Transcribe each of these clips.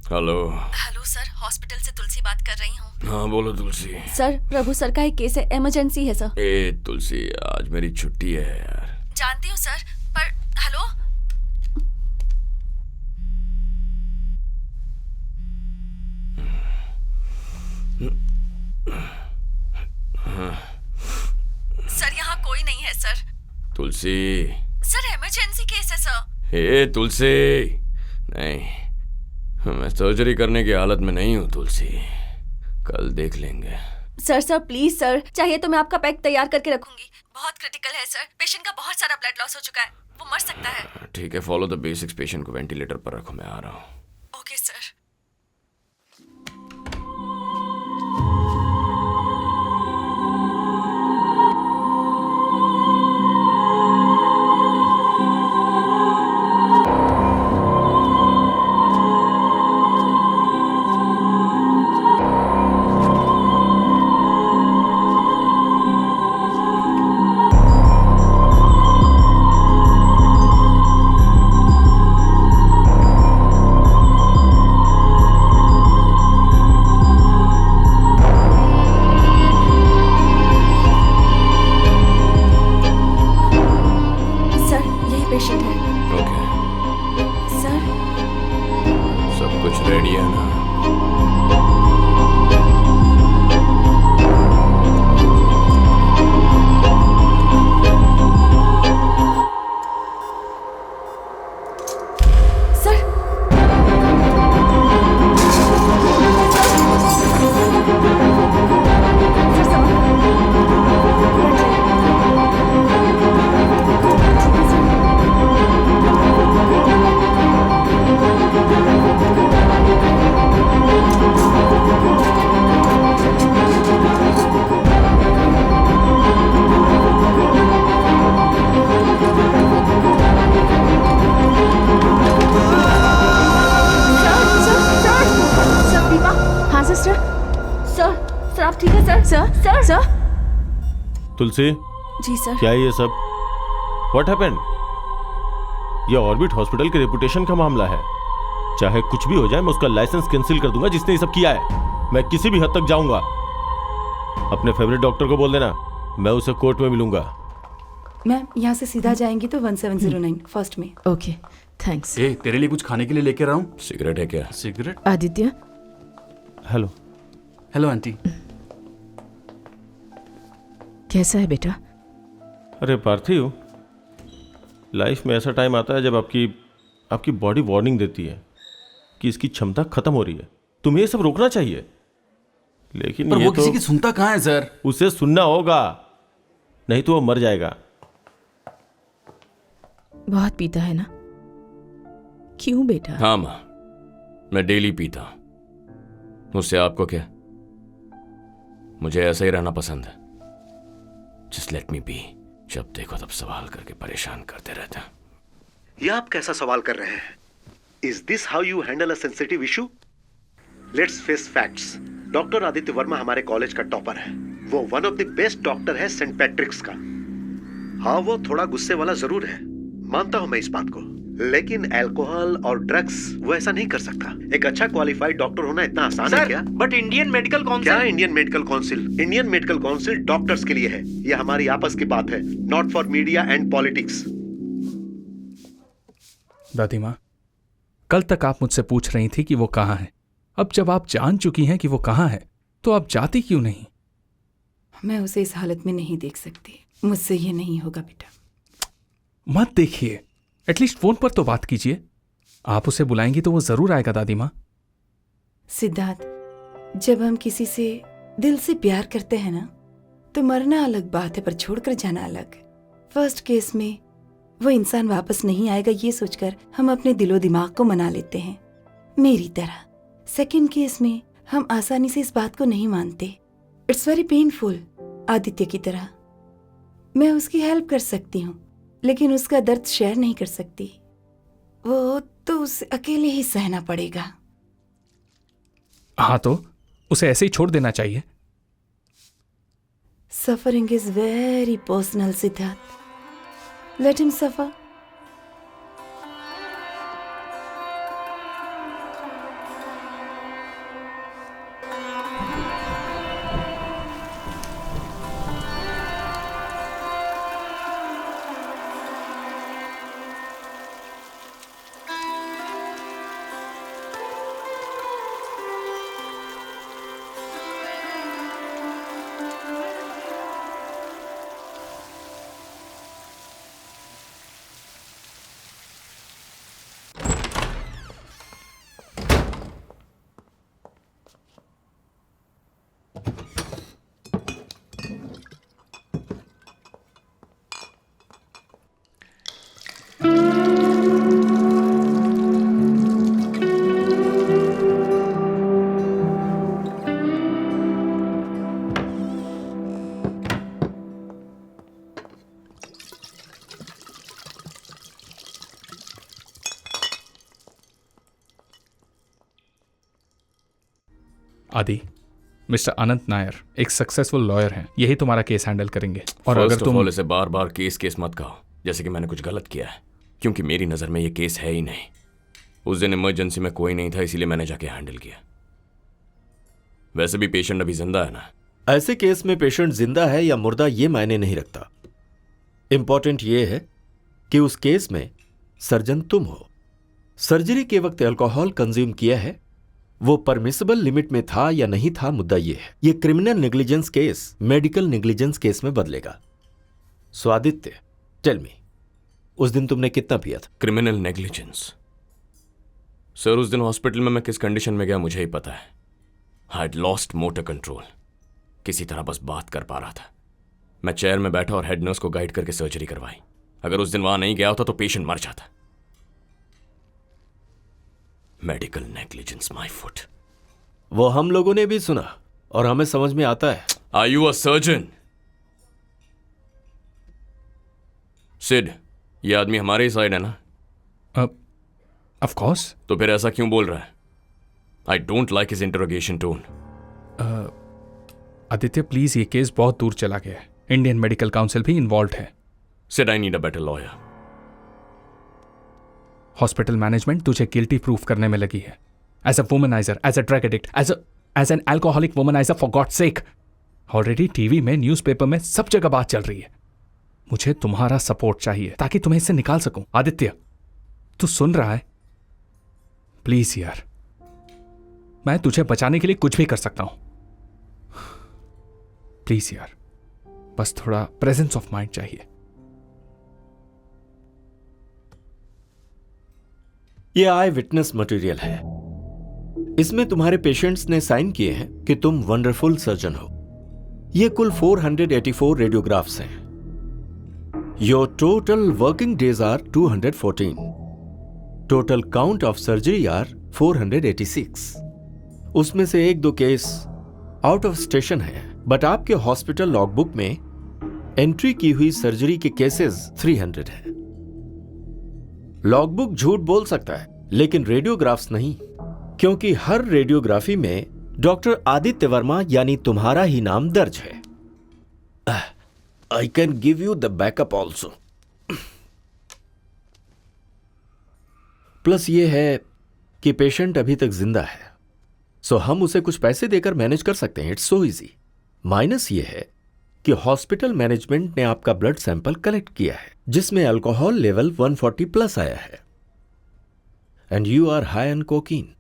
Hello. Hello sir, hospital से तुलसी बात कर रही हूँ। हाँ बोलो तुलसी। सर, प्रभु सर का एक केस है, इमरजेंसी है सर। ए तुलसी, आज मेरी छुट्टी है यार। जानती हूँ सर, पर हेलो। सर यहाँ कोई नहीं है सर। तुलसी। सर इमरजेंसी केस है सर। ए तुलसी, नहीं, मैं सर्जरी करने की हालत में नहीं हूँ तुलसी, कल देख लेंगे। सर सर प्लीज सर, चाहिए तो मैं आपका पैक तैयार करके रखूंगी। बहुत क्रिटिकल है सर, पेशेंट का बहुत सारा ब्लड लॉस हो चुका है, वो मर सकता है। ठीक है, फॉलो द बेसिक्स। पेशेंट को वेंटिलेटर पर रखो, मैं आ रहा हूँ। Okay sir. पेशेंट है। ओके, सर सब कुछ रेडी है ना? तुलसी, जी सर। क्या है ये सब? What happened? ये ऑर्बिट हॉस्पिटल के रेपुटेशन का मामला है। चाहे कुछ भी हो जाए, मैं उसका लाइसेंस कैंसिल कर दूंगा जिसने ये सब किया है। मैं किसी भी हद तक जाऊंगा। अपने फेवरेट डॉक्टर को बोल देना, मैं उसे कोर्ट में मिलूंगा। मैम, यहाँ से सीधा जाएंगी तो 1709 फर्स्ट में। Okay, thanks. ए, तेरे लिए कुछ खाने के लिए लेकर आऊं? सिगरेट है क्या? Cigarette? Aditya. Hello. Hello aunty. कैसा है बेटा? अरे पार्थिव, लाइफ में ऐसा टाइम आता है जब आपकी बॉडी वार्निंग देती है कि इसकी क्षमता खत्म हो रही है। तुम्हें ये सब रोकना चाहिए, लेकिन पर ये वो तो किसी की सुनता कहाँ है सर? उसे सुनना होगा, नहीं तो वो मर जाएगा। बहुत पीता है ना? क्यों बेटा? हाँ माँ, मैं डेली पीता हूं। मुझसे आपको क्या? मुझे ऐसा ही रहना पसंद है। Just let me be। जब देखो तब सवाल करके परेशान करते रहते हैं। ये आप कैसा सवाल कर रहे हैं? Is this how you handle a sensitive issue? Let's face facts। Doctor Aditya Verma हमारे कॉलेज का टॉपर है। वो one of the best doctor है सेंट पैट्रिक्स का। हाँ, वो थोड़ा गुस्से वाला जरूर है, मानता हूं मैं इस बात को, लेकिन अल्कोहल और ड्रग्स वो ऐसा नहीं कर सकता। एक अच्छा क्वालिफाइड डॉक्टर होना इतना आसान है क्या? But Indian Medical Council. क्या Indian Medical Council? Indian Medical Council doctors के लिए है। ये हमारी आपस की बात है, not for media and politics. दादी माँ, कल तक आप मुझसे पूछ रही थी कि वो कहाँ है। अब जब आप जान चुकी हैं कि वो कहाँ है, तो आप जाती क्यों नहीं? मैं उसे इस हालत में नहीं देख सकती। मुझसे ये नहीं होगा बेटा। मत देखिए, एटलीस्ट फोन पर तो बात कीजिए। आप उसे बुलाएंगी तो वो जरूर आएगा दादी माँ। सिद्धार्थ, जब हम किसी से दिल से प्यार करते हैं ना, तो मरना अलग बात है, पर छोड़कर जाना अलग। फर्स्ट केस में वो इंसान वापस नहीं आएगा, ये सोचकर हम अपने दिलो दिमाग को मना लेते हैं, मेरी तरह। सेकंड केस में हम आसानी से इस बात को नहीं मानते। It's very painful. आदित्य की तरह मैं उसकी हेल्प कर सकती हूँ, लेकिन उसका दर्द शेयर नहीं कर सकती। वो तो उसे अकेले ही सहना पड़ेगा। हाँ, तो उसे ऐसे ही छोड़ देना चाहिए। Suffering is very personal Siddharth. Let him suffer. Adi, mister अनंत नायर एक सक्सेसफुल लॉयर हैं, यही तुम्हारा केस हैंडल करेंगे। और अगर तुम इसे बार बार केस केस मत कहो, जैसे कि मैंने कुछ गलत किया है, क्योंकि मेरी नज़र में ये केस है ही नहीं। उस दिन इमरजेंसी में कोई नहीं था, इसीलिए मैंने जाके हैंडल किया। वैसे भी पेशेंट अभी जिंदा है ना। ऐसे केस में पेशेंट जिंदा है या मुर्दा ये मायने नहीं रखता। इंपॉर्टेंट ये है कि उस केस में सर्जन तुम हो। सर्जरी के वक्त अल्कोहल कंज्यूम किया है, वो परमिसिबल लिमिट में था या नहीं था, मुद्दा ये है। ये criminal negligence case medical negligence case में बदलेगा। सो आदित्य, टेल मी, उस दिन तुमने कितना पिया था? Criminal negligence? सर, उस दिन हॉस्पिटल में मैं किस कंडीशन में गया मुझे ही पता है। I had lost motor control. किसी तरह बस बात कर पा रहा था। मैं चेयर में बैठा और हेड नर्स को गाइड करके सर्जरी करवाई। अगर उस दिन वहां नहीं गया होता तो पेशेंट मर जाता। Medical negligence my foot. वो हम लोगों ने भी सुना और हमें समझ में आता है। Are you a surgeon? Sid, ये आदमी हमारे ही साइड है ना? Of course. तो फिर ऐसा क्यों बोल रहा है? I don't like his interrogation tone. Aditya please, ये केस बहुत दूर चला गया है। इंडियन मेडिकल काउंसिल भी इन्वॉल्व है। Sid, I need a better lawyer. Hospital management तुझे गिल्टी प्रूफ करने में लगी है। As a womaniser, as a drug addict, as an alcoholic womaniser, for God sake. Already TV में, न्यूज़पेपर में, सब जगह बात चल रही है। मुझे तुम्हारा सपोर्ट चाहिए ताकि तुम्हें इससे निकाल सकूं। आदित्य, तू सुन रहा है? प्लीज यार, मैं तुझे बचाने के लिए कुछ भी कर सकता हूं। प्लीज यार, बस थोड़ा प्रेजेंस ऑफ माइंड चाहिए। ये आई विटनेस मटेरियल है। इसमें तुम्हारे पेशेंट्स ने साइन किए हैं कि तुम वंडरफुल सर्जन हो। ये कुल 484 रेडियोग्राफ्स हैं। Your total working days are 214। Total count of surgery are 486। उसमें से 1-2 केस आउट ऑफ स्टेशन है, बट आपके हॉस्पिटल लॉगबुक में एंट्री की हुई सर्जरी के केसेस 300 हैं। लॉगबुक झूठ बोल सकता है, लेकिन रेडियोग्राफ्स नहीं, क्योंकि हर रेडियोग्राफी में डॉक्टर आदित्य वर्मा यानी तुम्हारा ही नाम दर्ज है। I can give you the backup also. Plus ये है कि पेशेंट अभी तक जिंदा है, सो हम उसे कुछ पैसे देकर मैनेज कर सकते हैं। It's so easy. माइनस ये है कि हॉस्पिटल मैनेजमेंट ने आपका ब्लड सैंपल कलेक्ट किया है, जिसमें अल्कोहल लेवल 140 प्लस आया है, and you are high on cocaine.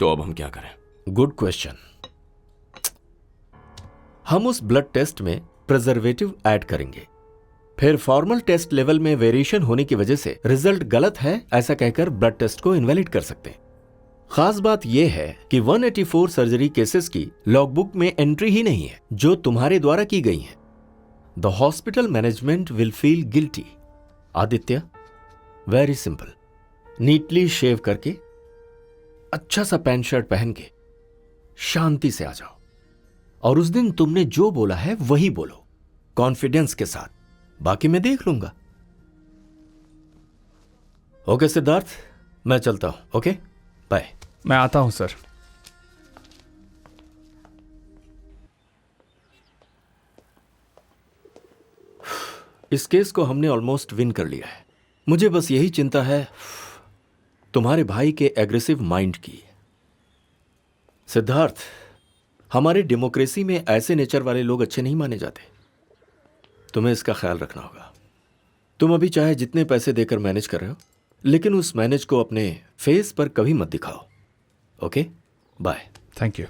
तो अब हम क्या करें? Good question. हम उस ब्लड टेस्ट में प्रिजर्वेटिव ऐड करेंगे, फिर फॉर्मल टेस्ट लेवल में वेरिएशन होने की वजह से रिजल्ट गलत है ऐसा कहकर ब्लड टेस्ट को इनवैलिड कर सकते हैं। खास बात यह है कि 184 सर्जरी केसेस की लॉगबुक में एंट्री ही नहीं है जो तुम्हारे द्वारा की गई है। The hospital management will feel guilty. Aditya, very simple, neatly shave करके, अच्छा सा पैंट शर्ट पहन के शांति से आ जाओ, और उस दिन तुमने जो बोला है वही बोलो, कॉन्फिडेंस के साथ। बाकी मैं देख लूंगा। ओके सिद्धार्थ, मैं चलता हूं। Okay, bye. मैं आता हूं सर। इस केस को हमने ऑलमोस्ट विन कर लिया है। मुझे बस यही चिंता है तुम्हारे भाई के एग्रेसिव माइंड की। सिद्धार्थ, हमारे डेमोक्रेसी में ऐसे नेचर वाले लोग अच्छे नहीं माने जाते। तुम्हें इसका ख्याल रखना होगा। तुम अभी चाहे जितने पैसे देकर मैनेज कर रहे हो, लेकिन उस मैनेज को अपने फेस पर कभी मत दिखाओ। Okay, bye. Thank you.